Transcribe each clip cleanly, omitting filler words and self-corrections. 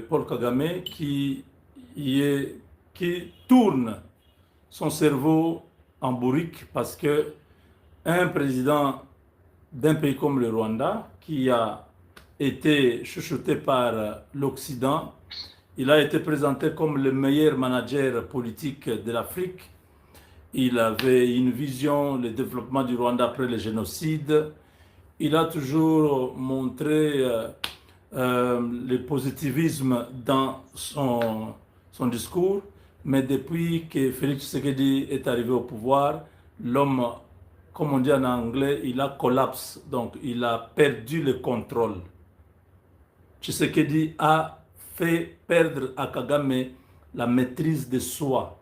Paul Kagame qui tourne son cerveau en bourrique parce que un président d'un pays comme le Rwanda, qui a été chuchoté par l'Occident, il a été présenté comme le meilleur manager politique de l'Afrique. Il avait une vision, le développement du Rwanda après le génocide. Il a toujours montré le positivisme dans son discours, mais depuis que Félix Tshisekedi est arrivé au pouvoir, l'homme, comme on dit en anglais, il a collapsé, donc il a perdu le contrôle. Tshisekedi a fait perdre à Kagame la maîtrise de soi.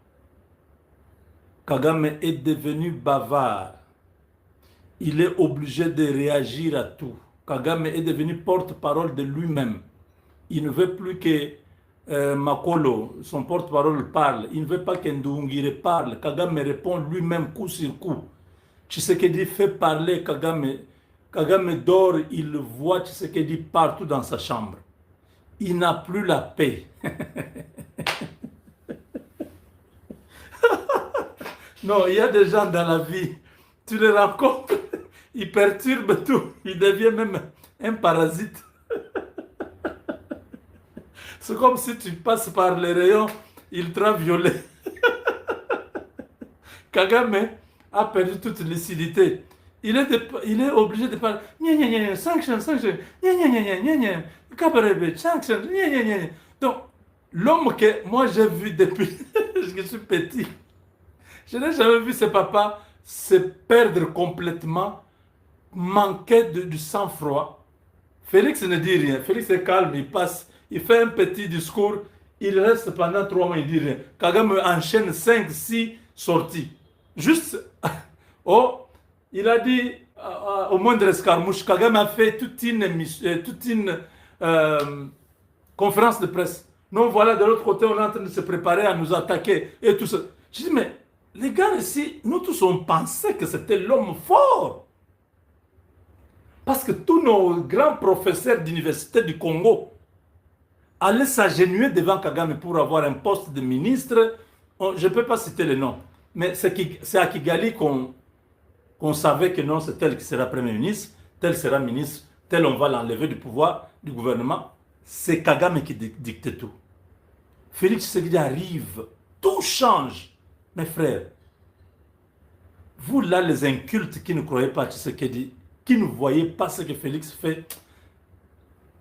Kagame est devenu bavard. Il est obligé de réagir à tout. Kagame est devenu porte-parole de lui-même. Il ne veut plus que Makolo, son porte-parole, parle. Il ne veut pas que Ndungire parle. Kagame répond lui-même coup sur coup. Tshisekedi fait parler Kagame. Kagame dort, il voit Tshisekedi partout dans sa chambre. Il n'a plus la paix. Non, il y a des gens dans la vie, tu les rencontres, ils perturbent tout. Il devient même un parasite. C'est comme si tu passes par les rayons ultraviolets. Kagame a perdu toute lucidité. Il est obligé de parler. Sanction, sanction. Sanction. Donc, l'homme que moi j'ai vu depuis que je suis petit, je n'ai jamais vu ce papa se perdre complètement, manquer du sang-froid. Félix ne dit rien. Félix est calme, il passe, il fait un petit discours, il reste pendant 3 mois, il dit rien. Kagame enchaîne 5, 6 sorties. Juste, oh, il a dit au moindre escarmouche, Kagame a fait toute une conférence de presse. Non, voilà, de l'autre côté, on est en train de se préparer à nous attaquer et tout ça. Je dis, mais les gars ici, nous tous on pensait que c'était l'homme fort. Parce que tous nos grands professeurs d'université du Congo allaient s'agenouiller devant Kagame pour avoir un poste de ministre. Je ne peux pas citer le nom. Mais c'est à Kigali qu'on savait que non, c'est tel qui sera Premier ministre, tel sera ministre, tel on va l'enlever du pouvoir, du gouvernement. C'est Kagame qui dicte tout. Félix Tshisekedi arrive, tout change. Mes frères, vous là, les incultes qui ne croyez pas à Tshisekedi, qui ne voyez pas ce que Félix fait,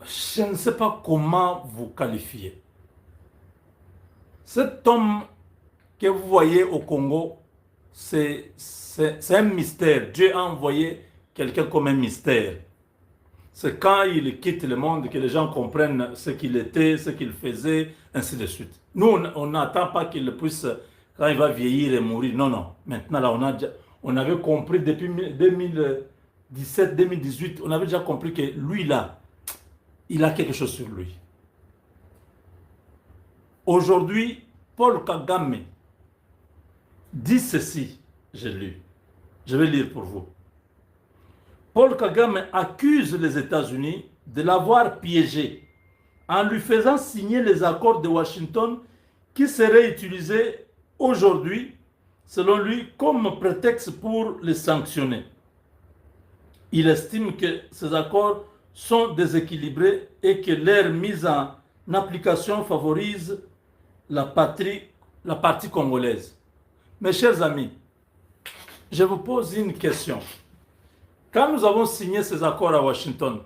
je ne sais pas comment vous qualifier. Cet homme que vous voyez au Congo, c'est un mystère. Dieu a envoyé quelqu'un comme un mystère. C'est quand il quitte le monde que les gens comprennent ce qu'il était, ce qu'il faisait, ainsi de suite. Nous, on n'attend pas qu'il puisse, quand il va vieillir et mourir. Non, non. Maintenant, là, on avait compris depuis 2017, 2018, on avait déjà compris que lui, là, il a quelque chose sur lui. Aujourd'hui, Paul Kagame dit ceci, j'ai lu. Je vais lire pour vous. Paul Kagame accuse les États-Unis de l'avoir piégé en lui faisant signer les accords de Washington qui seraient utilisés aujourd'hui, selon lui, comme prétexte pour les sanctionner. Il estime que ces accords sont déséquilibrés et que leur mise en application favorise la partie congolaise. Mes chers amis, je vous pose une question. Quand nous avons signé ces accords à Washington,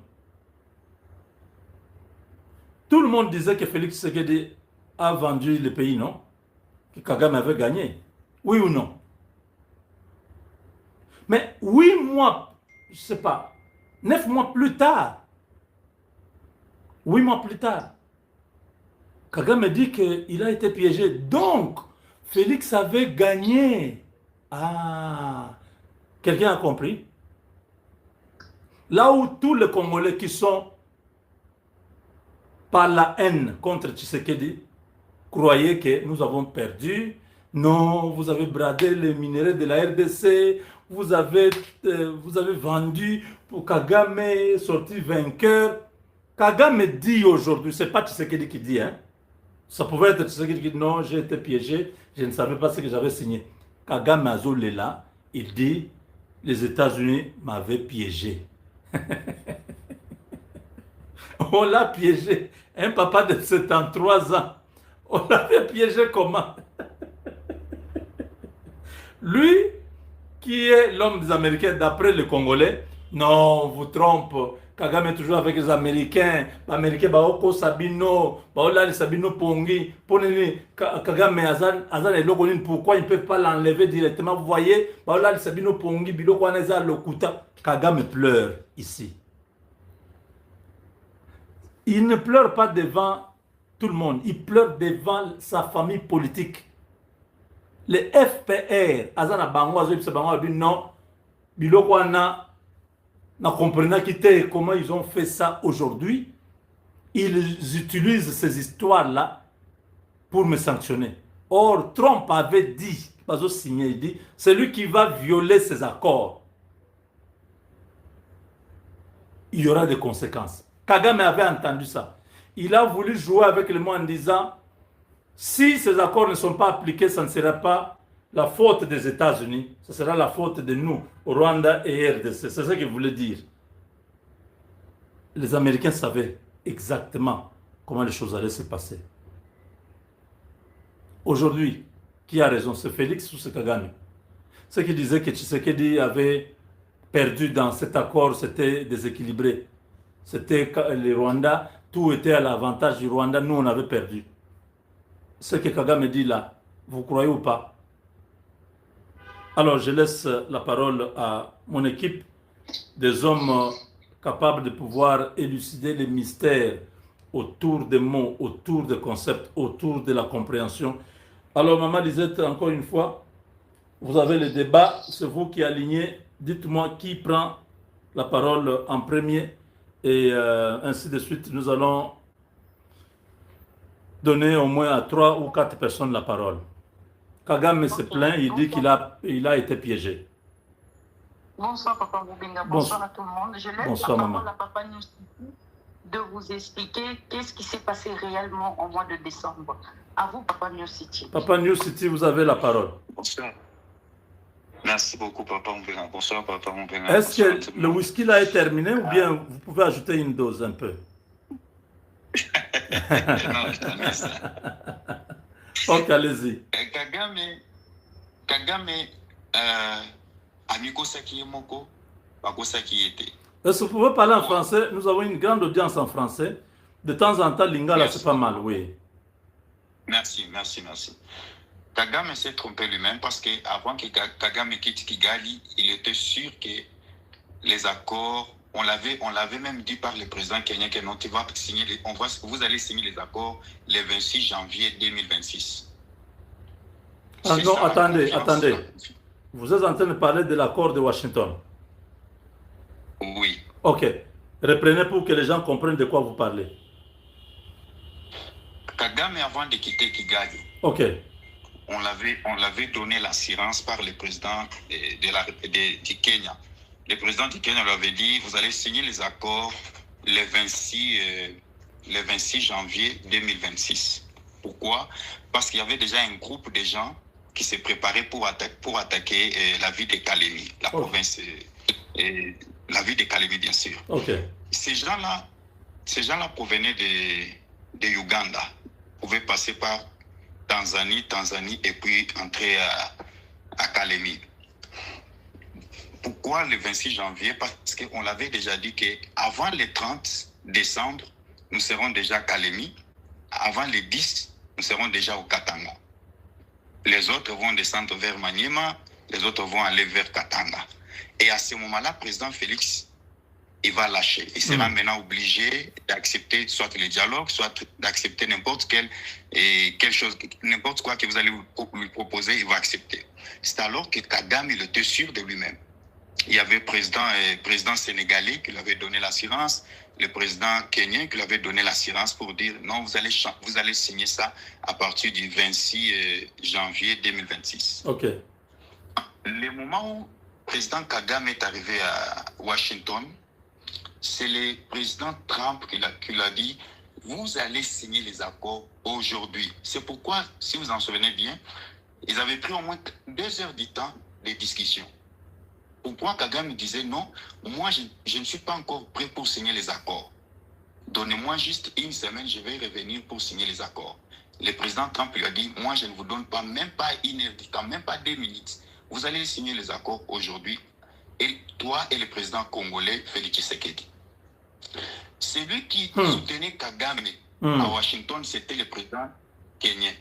tout le monde disait que Félix Tshisekedi a vendu le pays, non? Que Kagame avait gagné. Oui ou non? Mais 8 mois, je ne sais pas, 9 mois plus tard, 8 mois plus tard, Kagame dit qu'il a été piégé. Donc, Félix avait gagné. Ah, quelqu'un a compris? Là où tous les Congolais qui sont par la haine contre Tshisekedi croyaient que nous avons perdu. Non, vous avez bradé les minéraux de la RDC, vous avez vendu pour Kagame, sorti vainqueur. Kagame dit aujourd'hui, c'est pas Tshisekedi qui dit, hein. Ça pouvait être Tshisekedi qui dit non, j'ai été piégé, je ne savais pas ce que j'avais signé. Kagame Azolela, il dit les États-Unis m'avaient piégé. On l'a piégé. Un papa de 73 ans. On l'avait piégé comment? Lui, qui est l'homme des Américains, d'après les Congolais, non, on vous trompe. Kagame est toujours avec les Américains. Les Américains, Baoko Sabino, Baola Sabino Pongi. Kagame Azan et Logonin, pourquoi ils ne peuvent pas l'enlever directement? Vous voyez, Baola Sabino Pongi, Biloko Aneza Lokuta. Kagame pleure ici. Il ne pleure pas devant tout le monde. Il pleure devant sa famille politique. Les FPR, Azana Bango, non, Biloko na comprenant comment ils ont fait ça aujourd'hui. Ils utilisent ces histoires-là pour me sanctionner. Or, Trump avait dit, il dit, c'est lui qui va violer ces accords. Il y aura des conséquences. Kagame avait entendu ça. Il a voulu jouer avec le mot en disant, si ces accords ne sont pas appliqués, ça ne sera pas la faute des États-Unis, ce sera la faute de nous, Rwanda et RDC. C'est ça qu'il voulait dire. Les Américains savaient exactement comment les choses allaient se passer. Aujourd'hui, qui a raison? C'est Félix ou c'est Kagame? Ceux qui disaient que Tshisekedi avait perdu dans cet accord, c'était déséquilibré. C'était le Rwanda, tout était à l'avantage du Rwanda, nous on avait perdu. Ce que Kagame dit là, vous croyez ou pas? Alors je laisse la parole à mon équipe, des hommes capables de pouvoir élucider les mystères autour des mots, autour des concepts, autour de la compréhension. Alors Maman Lisette, encore une fois, vous avez le débat, c'est vous qui alignez. Dites-moi qui prend la parole en premier et ainsi de suite. Nous allons donner au moins à 3 ou 4 personnes la parole. Kagame se plaint, il dit qu'il a été piégé. Bonsoir Papa Moubenga, bonsoir à tout le monde. Je laisse la parole à Papa Newsiti de vous expliquer qu'est-ce qui s'est passé réellement au mois de décembre. À vous Papa Newsiti. Papa Newsiti, vous avez la parole. Bonsoir. Merci beaucoup Papa Moubenga. Bonsoir Papa Moubenga. Est-ce que le whisky là est terminé ou bien vous pouvez ajouter une dose un peu? Non, je t'en laisse. Ok, allez-y. Kagame, Amiko Saki Moko, Bako Saki était. Est-ce que vous pouvez parler en français? Nous avons une grande audience en français. De temps en temps, Lingala, c'est pas mal, oui. Merci. Kagame s'est trompé lui-même parce qu'avant que Kagame quitte Kigali, il était sûr que les accords, on l'avait même dit par le président kenyan que non, vous allez signer les accords le 26 janvier 2026. Ah non, attendez. Vous êtes en train de parler de l'accord de Washington. Oui. Ok. Reprenez pour que les gens comprennent de quoi vous parlez. Kagame, avant de quitter Kigali, ok, on l'avait donné l'assurance par le président du Kenya. Le président du Kenya lui avait dit, vous allez signer les accords le 26 janvier 2026. Pourquoi? Parce qu'il y avait déjà un groupe de gens qui se préparaient pour attaquer la ville de Kalemi, la province, la ville de Kalemi, bien sûr. Okay. Ces gens-là provenaient de Uganda, pouvaient passer par Tanzanie, et puis entrer à Kalemi. Pourquoi le 26 janvier? Parce qu'on l'avait déjà dit qu'avant le 30 décembre, nous serons déjà à Kalemi. Avant le 10, nous serons déjà au Katanga. Les autres vont descendre vers Maniema, les autres vont aller vers Katanga. Et à ce moment-là, le président Félix, il va lâcher. Il sera maintenant obligé d'accepter soit le dialogue, soit d'accepter n'importe n'importe quoi que vous allez lui proposer, il va accepter. C'est alors que Kagame, il était sûr de lui-même. Il y avait le président sénégalais qui lui avait donné l'assurance, le président kenyan qui lui avait donné l'assurance pour dire non, vous allez signer ça à partir du 26 janvier 2026. Ok. Le moment où le président Kagame est arrivé à Washington, c'est le président Trump qui l'a dit, vous allez signer les accords aujourd'hui. C'est pourquoi, si vous en souvenez bien, ils avaient pris au moins 2 heures du temps de discussion. Pourquoi Kagame disait non, moi je ne suis pas encore prêt pour signer les accords. Donnez-moi juste 1 semaine, je vais revenir pour signer les accords. Le président Trump lui a dit, moi je ne vous donne pas, même pas 1 heure du temps, même pas 2 minutes. Vous allez signer les accords aujourd'hui. Et toi et le président congolais, Félix Tshisekedi. Celui qui soutenait Kagame à Washington, c'était le président kenyan,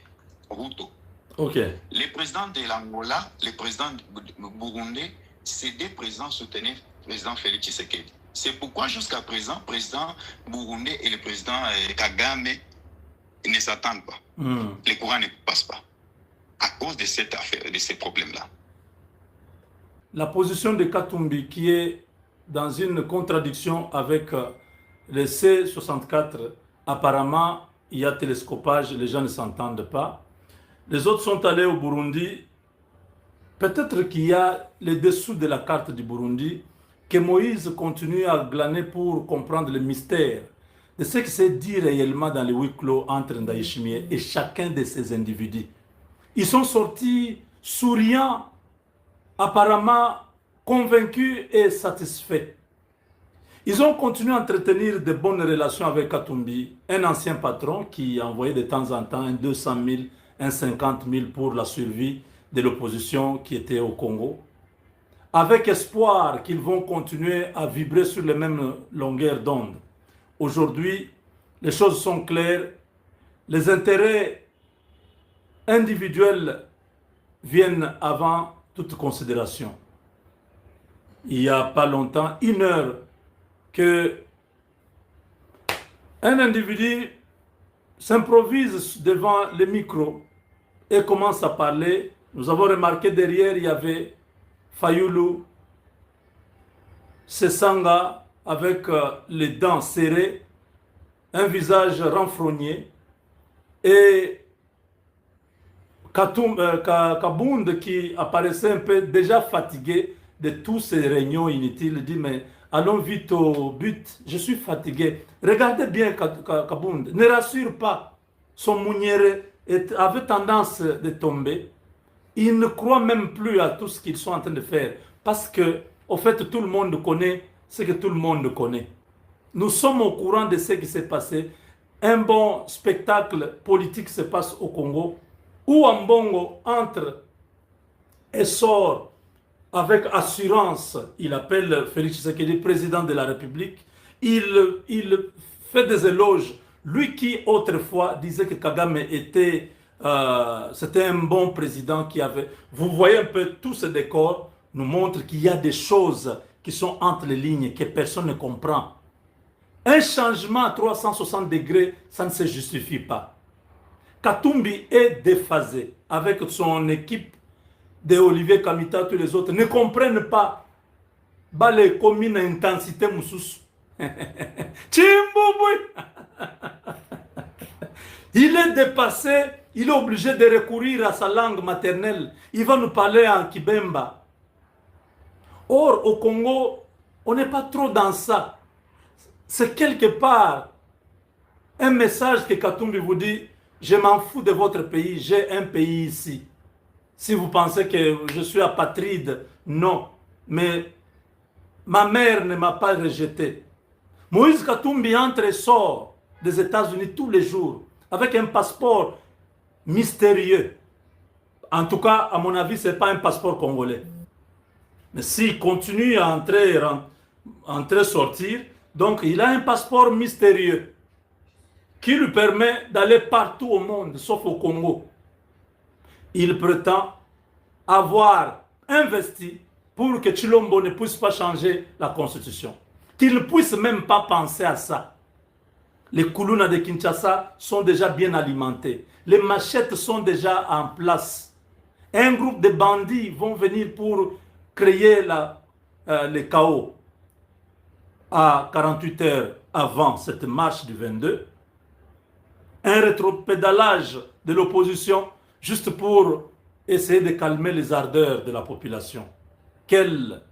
Ruto. Okay. Le président de l'Angola, le président du Burundi, ces 2 présidents soutenaient le président Félix Tshisekedi. C'est pourquoi jusqu'à présent, le président Burundi et le président Kagame ne s'attendent pas. Le courant ne passe pas à cause de cette affaire, de ces problèmes-là. La position de Katumbi qui est dans une contradiction avec le C64, apparemment il y a télescopage, les gens ne s'entendent pas. Les autres sont allés au Burundi. Peut-être qu'il y a les dessous de la carte du Burundi que Moïse continue à glaner pour comprendre le mystère de ce qui s'est dit réellement dans les huis clos entre Ndayishimiye et chacun de ces individus. Ils sont sortis souriants, apparemment convaincus et satisfaits. Ils ont continué à entretenir de bonnes relations avec Katumbi, un ancien patron qui envoyait de temps en temps un 200 000, un 50 000 pour la survie de l'opposition qui était au Congo, avec espoir qu'ils vont continuer à vibrer sur les mêmes longueurs d'onde. Aujourd'hui, les choses sont claires, les intérêts individuels viennent avant toute considération. Il n'y a pas longtemps, 1 heure, que un individu s'improvise devant le micro et commence à parler. Nous avons remarqué derrière, il y avait Fayoulou, Sesanga avec les dents serrées, un visage renfrogné, et Kabound qui apparaissait un peu déjà fatigué de tous ces réunions inutiles, dit mais allons vite au but, je suis fatigué. Regardez bien Kabound, ne rassure pas, son mounière avait tendance de tomber. Il ne croit même plus à tout ce qu'ils sont en train de faire parce que, au fait, tout le monde connaît ce que tout le monde connaît. Nous sommes au courant de ce qui s'est passé. Un bon spectacle politique se passe au Congo où Mbongo entre et sort avec assurance. Il appelle Félix Tshisekedi président de la République. Il fait des éloges. Lui qui autrefois disait que Kagame était c'était un bon président qui avait... Vous voyez un peu tout ce décor nous montre qu'il y a des choses qui sont entre les lignes que personne ne comprend. Un changement à 360 degrés, ça ne se justifie pas. Katumbi est déphasé avec son équipe de Olivier Kamita, tous les autres ne comprennent pas. Bale commune intensité moussous. Il est dépassé, il est obligé de recourir à sa langue maternelle. Il va nous parler en Kibemba. Or, au Congo, on n'est pas trop dans ça. C'est quelque part un message que Katumbi vous dit, je m'en fous de votre pays, j'ai un pays ici. Si vous pensez que je suis apatride, non. Mais ma mère ne m'a pas rejeté. Moïse Katumbi entre et sort des États-Unis tous les jours avec un passeport mystérieux. En tout cas, à mon avis, ce n'est pas un passeport congolais. Mais s'il continue à entrer, sortir, donc il a un passeport mystérieux qui lui permet d'aller partout au monde, sauf au Congo. Il prétend avoir investi pour que Tshilombo ne puisse pas changer la constitution. Qu'il ne puisse même pas penser à ça. Les Koulouna de Kinshasa sont déjà bien alimentés. Les machettes sont déjà en place. Un groupe de bandits vont venir pour créer le chaos. À 48 heures avant cette marche du 22, un rétropédalage de l'opposition juste pour essayer de calmer les ardeurs de la population. Quelle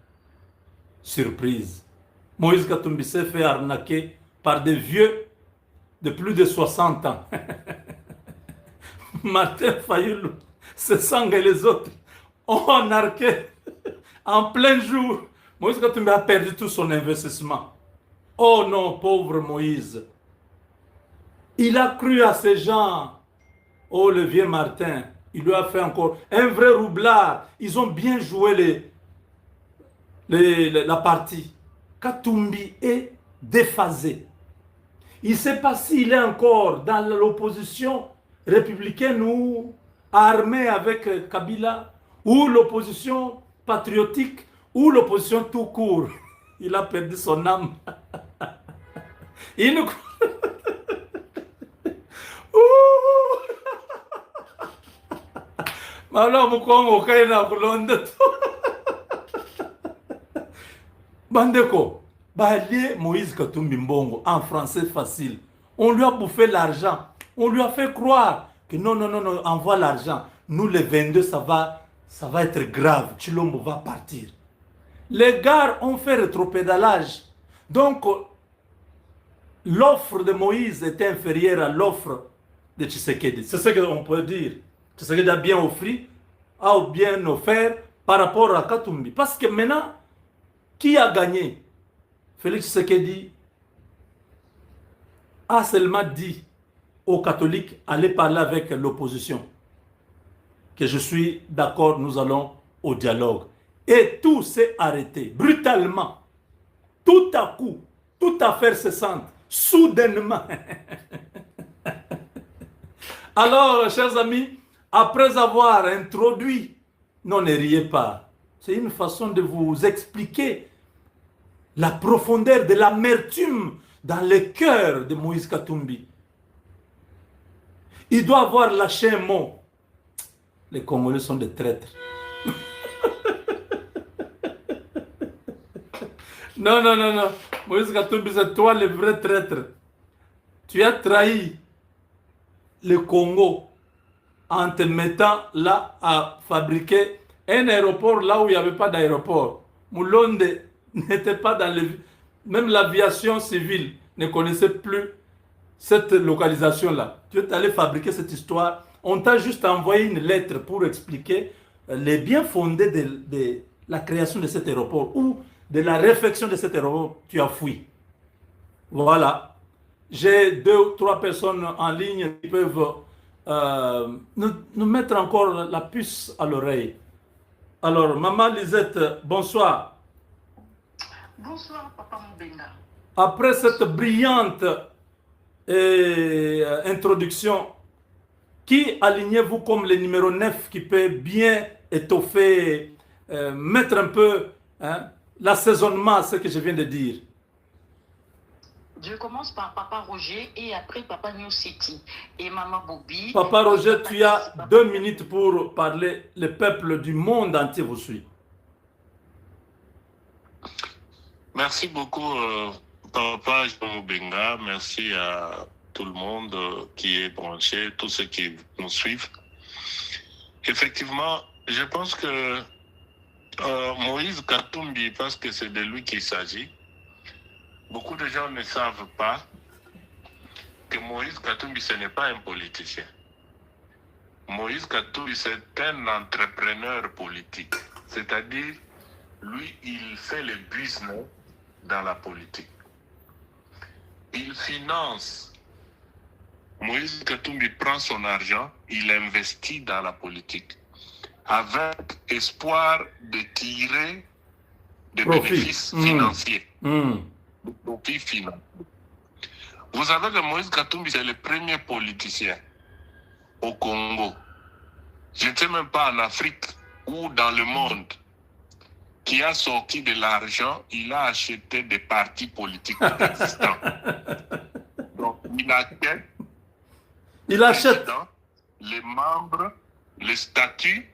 surprise! Moïse Katumbi s'est fait arnaquer par des vieux de plus de 60 ans. Martin Fayoulou, Sesang et les autres ont arnaqué en plein jour. Moïse Katumbi a perdu tout son investissement. Oh non, pauvre Moïse. Il a cru à ces gens. Oh, le vieux Martin, il lui a fait encore un vrai roublard. Ils ont bien joué la partie. Katumbi est déphasé. Il ne sait pas s'il est encore dans l'opposition républicaine ou armée avec Kabila, ou l'opposition patriotique, ou l'opposition tout court. Il a perdu son âme. Il nous... Alors, Bandeko, Moïse Katumbi Mbongo, en français facile. On lui a bouffé l'argent. On lui a fait croire que non, envoie l'argent. Nous, les 22, ça va être grave. Chilombo va partir. Les gars ont fait rétropédalage. Donc, l'offre de Moïse était inférieure à l'offre de Tshisekedi. C'est ce qu'on peut dire. Tshisekedi a bien offert par rapport à Katumbi. Parce que maintenant, qui a gagné? Félix Tshisekedi a seulement dit aux catholiques, allez parler avec l'opposition. Que je suis d'accord, nous allons au dialogue. Et tout s'est arrêté, brutalement. Tout à coup, toute affaire cessante, soudainement. Alors, chers amis, après avoir introduit, non, ne riez pas. C'est une façon de vous expliquer la profondeur de l'amertume dans le cœur de Moïse Katumbi. Il doit avoir lâché un mot. Les Congolais sont des traîtres. Non. Moïse Katumbi, c'est toi le vrai traître. Tu as trahi le Congo en te mettant là à fabriquer un aéroport là où il n'y avait pas d'aéroport. Moulonde n'était pas dans le... Même l'aviation civile ne connaissait plus cette localisation-là. Tu es allé fabriquer cette histoire. On t'a juste envoyé une lettre pour expliquer les biens fondés de la création de cet aéroport ou de la réflexion de cet aéroport. Tu as fui. Voilà. J'ai 2 ou 3 personnes en ligne qui peuvent nous mettre encore la puce à l'oreille. Alors, Maman Lisette, bonsoir. Bonsoir, Papa Moubenga. Après cette brillante introduction, qui alignez-vous comme le numéro 9 qui peut bien étoffer, mettre un peu l'assaisonnement à ce que je viens de dire? Je commence par Papa Roger et après Papa New City et Maman Bobby. Papa Roger, tu as 2 minutes pour parler. Le peuple du monde entier vous suit. Merci beaucoup, Papa Jean Moubenga. Merci à tout le monde qui est branché, tous ceux qui nous suivent. Effectivement, je pense que Moïse Katumbi, parce que c'est de lui qu'il s'agit, beaucoup de gens ne savent pas que Moïse Katumbi, ce n'est pas un politicien. Moïse Katumbi, c'est un entrepreneur politique. C'est-à-dire, lui, il fait le business dans la politique. Il finance. Moïse Katumbi prend son argent, il investit dans la politique avec espoir de tirer des bénéfices financiers. Des profits financiers. Vous savez que Moïse Katumbi, c'est le premier politicien au Congo. Je ne sais même pas en Afrique ou dans le monde qui a sorti de l'argent, il a acheté des partis politiques existants. Donc, il achète les membres, les statuts,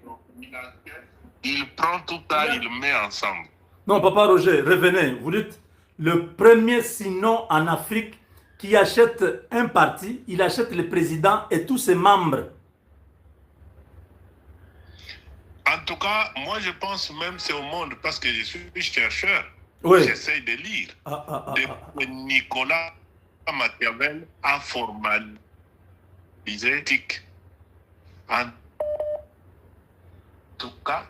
il prend tout ça, il met ensemble. Non, Papa Roger, revenez. Vous dites le premier sinon en Afrique qui achète un parti, il achète le président et tous ses membres. En tout cas, moi je pense même c'est au monde parce que je suis chercheur. Oui. J'essaie de lire. De Nicolas Machiavel a formalisé l'éthique. En tout cas,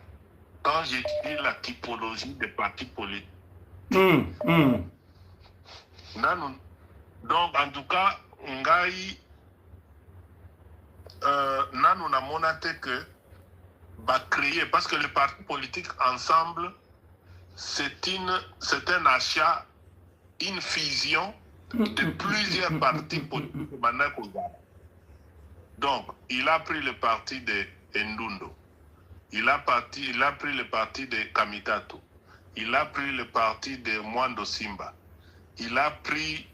quand j'étudie la typologie des partis politiques. Donc, en tout cas, nous n'avons que créer, parce que les partis politiques ensemble, c'est un achat, une fusion de plusieurs partis politiques. Donc, il a pris le parti de Ndundo, il a pris le parti de Kamitato, il a pris le parti de Mwando Simba, il a pris...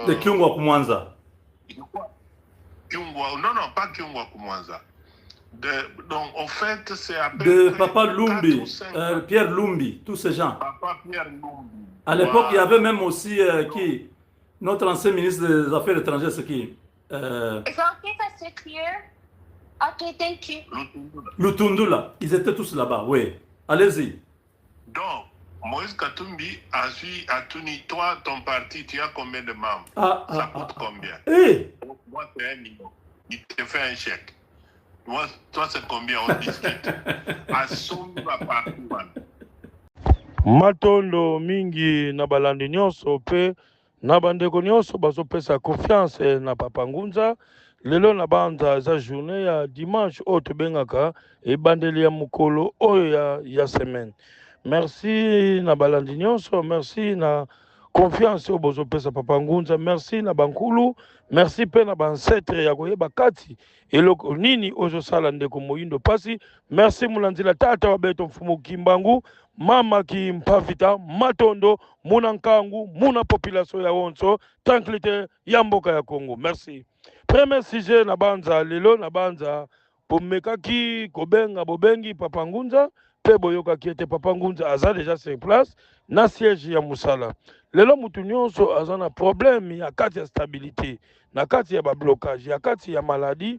de Kyungwa Kumwanza. Non, pas Kyungwa Kumwanza. Donc, en fait, c'est à peu de près Papa Lumbi, Pierre Lumbi, tous ces gens. Papa Pierre Lumbi. À l'époque, il y avait même aussi notre ancien ministre des Affaires étrangères, c'est qui Lutundula. Ils étaient tous là-bas, oui. Allez-y. Donc, Moïse Katumbi a tenu, toi, ton parti, tu as combien de membres? Ça coûte combien? Moi, c'est 1 million. Il te fait un chèque. Moi, toi, c'est combien? On discute. Matondo mingi na balandi nyonso pe na bandeko nyonso bazopesa confiance na Papa Ngunza. Lelo na banza za journée ya dimanche oyo tobengaka ebandeli ya mokolo oyo ya semaine. Merci na balandi nyonso, merci na confiance oyo bozopesa Papa Ngunza, merci na bankulu, merci pe na bancetre ya koyeba kati eloko nini ozosala ndeko Moyindo Pasi. Merci mulanzila tata wa beto mfumu Kimbangu, mama ki mpavita Matondo, muna nkangu, muna population ya Wonso, tranquillité ya mboka ya Congo. Merci. Premier sujet na banza lelo na banza pomekaki kobenga bobengi Papa Ngunza pe boyoka ki ete Papa Ngunza aza déjà sur place na siège ya musala. Lelo mutu nyonso aza na problème ya kati ya stabilité, na kati ya ba blocage, ya kati ya maladie,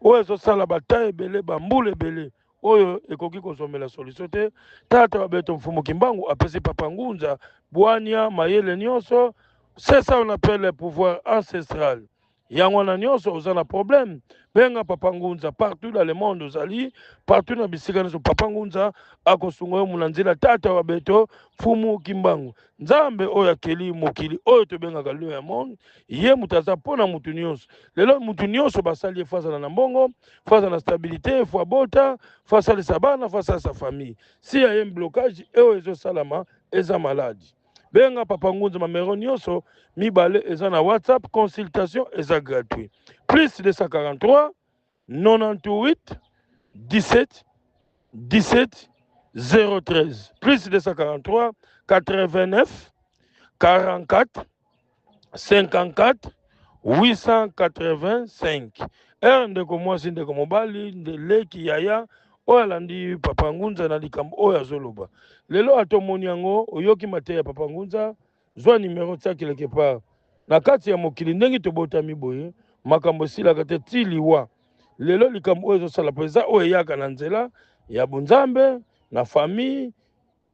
oyo ezosala bataille ebele bambula ebele oyo ekoki kozomela solution te. Tata wa beto mfumu Kimbangu apesi Papa Ngunza bwania mayele nyonso. C'est ça on appelle le pouvoir ancestral. Yango na nyonso oza na problème, benga Papa Ngunza partout dans le monde ozali, partout na bisika nyonso Papa Ngunza akosunga yo munanzila tata wa beto mfumu Kimbangu. Nzambe oyo akeli mokili oyo tobengaka le monde, ye mutaza pona mutu nyonso. Lelo mutu nyonso basali face na mbongo, face na stabilité, fois bota, face à sa bana, face à sa famille. Si y a un blocage, eo ezo salama, eza malade. Benga Papa Ngunza mamero nyonso, mibale eza na WhatsApp, consultation eza gratuit. Plus 243 98 17 17 013. Plus 243 89 44 54 885. Ndeko mwasi ndeko mobali ndeleki yaya oyalandi Papa Ngunza na likambo oyo azoloba. Lelo atomoni yango oyoki mateya ya Papa Ngunza, zwa numéro tia quelque part. Na kati ya mokili ndenge tobotami boye, makambo silaka te ti liwa. Lelo likambo oyo ezosala peza oyo eyaka na nzela ya bunzambe na famille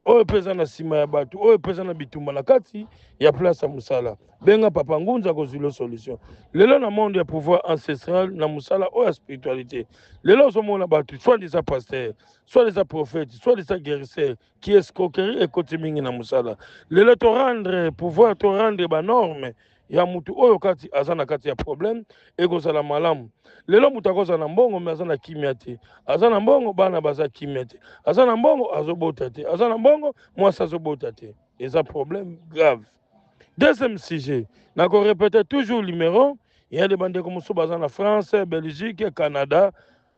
oyo peza na sima ya batu oyo peza na bitumba na kati ya place ya musala. Benga Papa Ngunza kozwilo solution. Lelo na monde ya pouvoir ancestral na musala oyo ya spiritualité. Lelo ozomona batu soit des pasteurs, soit des prophètes, soit des guérisseurs qui escroquerie ekoti mingi na musala. Lelo to rendre pouvoir to rendre ba norme ya mutu oyo kati azana kati ya problème ekozala malamu. Lelo mutu akoza na mbongo me azana kimia te. Azana mbongo bana baza kimia te. Azana mbongo azobota te. Azana mbongo mwasi azobota te. Eza problème grave. Deuxième sujet, n'a qu'on répète toujours le numéro. Il y a des bandes comme ça en France, Belgique, Canada,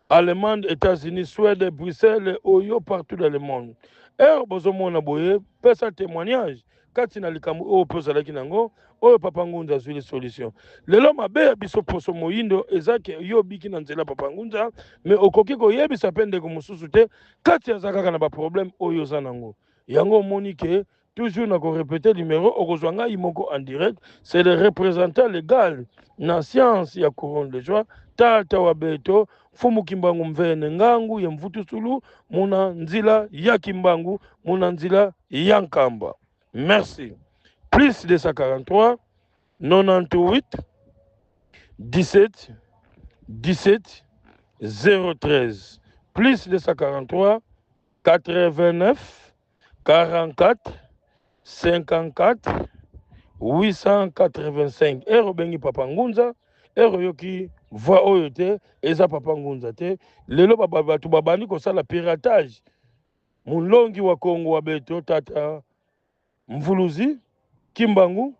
Allemagne, États-Unis, Suède, Bruxelles, Oyo, partout dans le monde. Et besoin de boye, peut un témoignage. Quand il y a les camus, au peut aller kinango, au Papa Ngunza sur les solutions. Le l'homme a bé biso poso moindo, ezak yo biki nanzela Papa Ngunza, mais au kokiko yebi sa peine de comme sous-souté, quand il y a zaka na ba problème, oyo zanango. Yango monique. Toujours n'a qu'on répété le numéro, Orozwanga Imoko en direct, c'est le représentant légal, na science ya couronne de joie, Tata Wabeto, Fumu Kimbangu Mvene Ngangu, Yemvutu Sulu, Muna Nzila ya Kimbangu, Muna Nzila ya Nkamba. Merci. Plus 243 98 17 17 013. Plus 243 89 44 54 885. Ero bengi Papa Ngunza, ero yoki voix oyo te, eza Papa Ngunza te. Lelo batu babani kosala piratage. Mulongi wa Kongo wa beto tata Mvuluzi Kimbangu,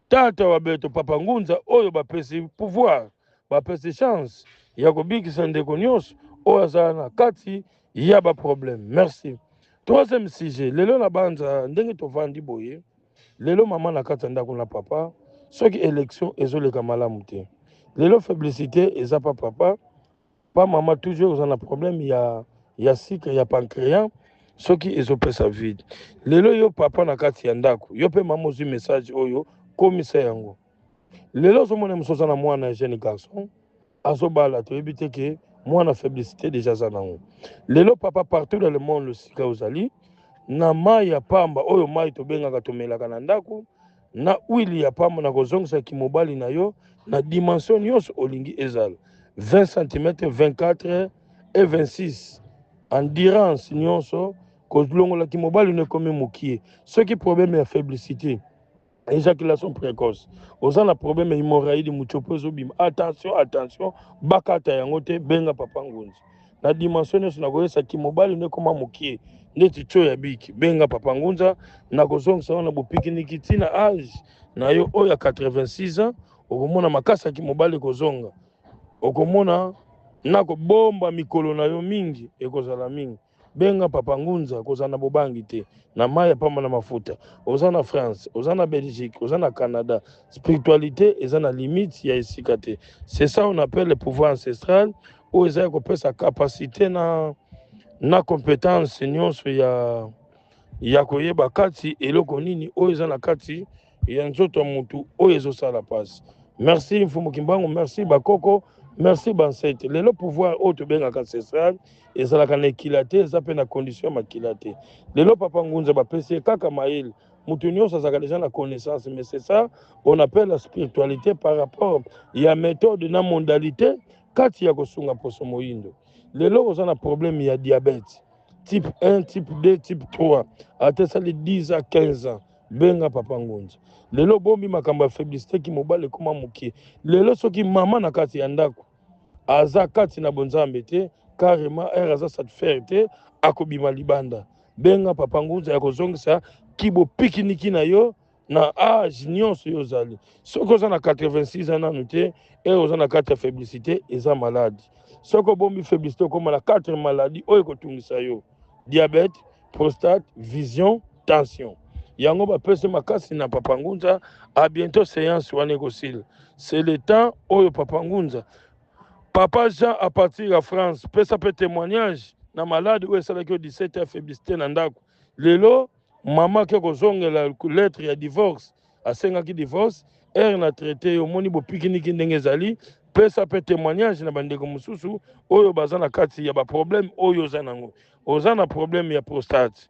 tata wa beto Papa Ngunza oyo bapesi pouvoir, bapesi chance ya kobikisa ndeko nyonso oyo azala na kati ya ba problème. Merci. Troisième sujet, lelo na banza ndenge tovandi boye. Lelo maman na kati ndako na papa, soki élection ezoleka malamu te. Lelo féblicité eza pa papa, pa maman toujours on a problème ya sucre ya pancréas, soki ezopesa vide. Lelo yo papa na kati ya ndako, yo pe maman ozwi message oyo komisa yango. Lelo zomona musoza na mwana jeune garçon, azobala toyebi te ke mwana féblicité déjà za nango. Lelo papa partout dans le monde le sika ozali, na mai ya pamba oyo mai tobengaka tomelaka na ndako, na huile ya pamba na kozongisa kimobali na yo na dimension nyonso olingi ezala 20 cm 24 et 26 endurance nyonso kozongola kimobali ne komi mokie. Soki problème ya féblicité, éjaculation précoce, ozana problème ya hémorroïde muchopo ezobima, attention bakata yango te, benga Papa Ngunza. Na dimension nyonso na koyesa kimobali ne koma mokie neti tso ya biki, benga Papa Ngunza. Na kozongisa wana bopikiniki tina age na yo oyo ya 86 ans, okomona makasa kimobali kozonga, okomona na kobomba mikolo na yo mingi ekozala mingi, benga Papa Ngunza. Kozala na bobangi te, na mai ya pamba na mafuta, oza na France, oza na Belgique, oza na Canada, spiritualité eza na limite ya esika te. C'est ça on appelle le pouvoir ancestral, oyo eza ya kopesa capacité na compétence nyonso ya koyeba kati eloko nini oyo eza na kati ya nzoto ya mutu oyo ezosala pasi. Merci Mfumu Kimbangu, merci bakoko, merci bansete. Lelo pouvoir oyo tobengaka ancestral ezalaka na ekila te, eza mpe na condition ya makila te. Lelo Papa Ngunza bapesi kaka mayele, mutu nyonso azalaka déjà na connaissance, mais c'est ça on appelle la spiritualité par rapport ya méthode na modalité kati ya kosunga poso moyindo. Lelo oza na problème ya diabète type 1, type 2, type 3, atesali 10 à 15 ans, benga Papa Ngunza. Lelo bombi makambo ya féblicité ki mobali koma mokie. Lelo soki mama na kati ya ndako aza kati na bonzambe te, carrément aza satisfaire te, akobima libanda, benga Papa Ngunza ya kozongisa kibo pikiniki na yo na age nyonso yo zali. Soki oza na 86 ans nanu te, oza na kati ya féblicité eza malade. Soko bombi féblicité comme la 4 maladies oyo kotungisa yo: diabète, prostate, vision, tension. Yango bapese makasi na Papa Ngunza. À bientôt séance wane kosila. C'est le temps oyo Papa Ngunza. Papa Jean à partir de France pesa pe témoignage na malade oyo esalaki yo 17 ya féblicité na ndako. Lelo mama ke kozongela lettre ya divorce, asengaki divorce, na traité yo moni bopikiniki ndenge ezali. Pesa pe témoignage na bandeko mususu oyo baza na kati ya ba problème oyo oza nango. Oza na problème ya prostate,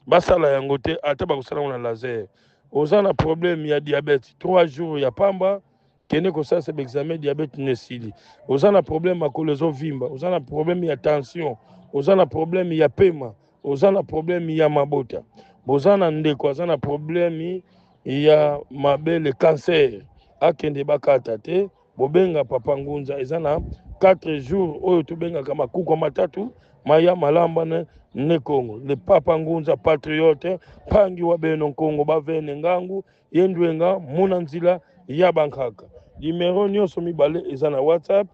basala yango te ata bakosala na laser. Oza na problème ya diabète, 3 jours ya pamba kene kosala examen diabète nesili. Oza na problème ya kolezo vimba, oza na problème ya tension, oza na problème ya pema, oza na problème ya mabota, oza na ndeko aza na problème ya mabele cancer, akende bakata te, bobenga Papa Ngunza. Eza na 4 jours oyo tobengaka makuko matatu maya malamba ne Congo. Le Papa Ngunza patriote pangi wa beno Congo bavene ngangu yendwenga muna nzila ya bankaka. Numéro nyonso mibale eza na WhatsApp,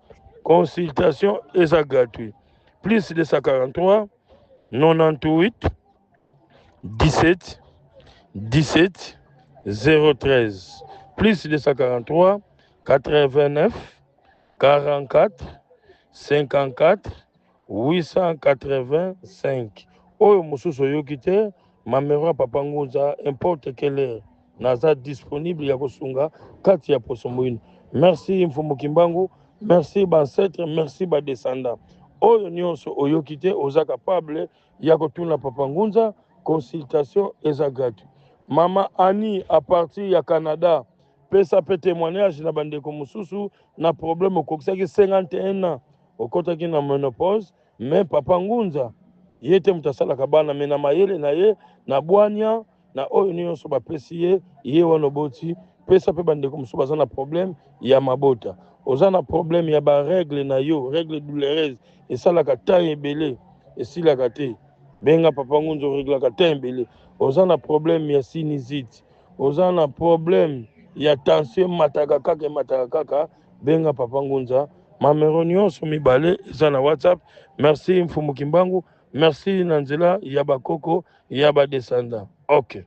consultation eza gratuit. Plus 243 98 17 17 013. Plus 243 89 44 54 885. Oyo mususu oyoki te, mamero Papa Ngunza importe quelle heure naza disponible ya kosunga kati ya poso moyino. Merci Mfumu Kimbangu, merci bancetre, merci ba descendant. Oyo nyonso oyoki te oza capable ya kotuna Papa Ngunza, consultation eza gratuit. Mama Annie à partir ya Canada pesa pe témoignage na bandeko mususu na problème okokisaki 51 ans okotaki na ménopause mais papa Ngunza yete mutasalaka bana me na mayele na ye na bwania na oyo nyonso bapesi ye wana boti pesa pe bandeko mususu baza na problème ya mabota oza na problème ya ba règle na yo règle douloureuse esalaka temps ebele esilaka te benga papa Ngunza oreglaka temps ebele oza na problème ya sinusite oza na problème ya tension mataka kaka benga papa Ngunza mamero nyonso mibale eza na WhatsApp. Merci Mfumu Kimbangu, merci na nzela ya bakoko ya badescendant. OK.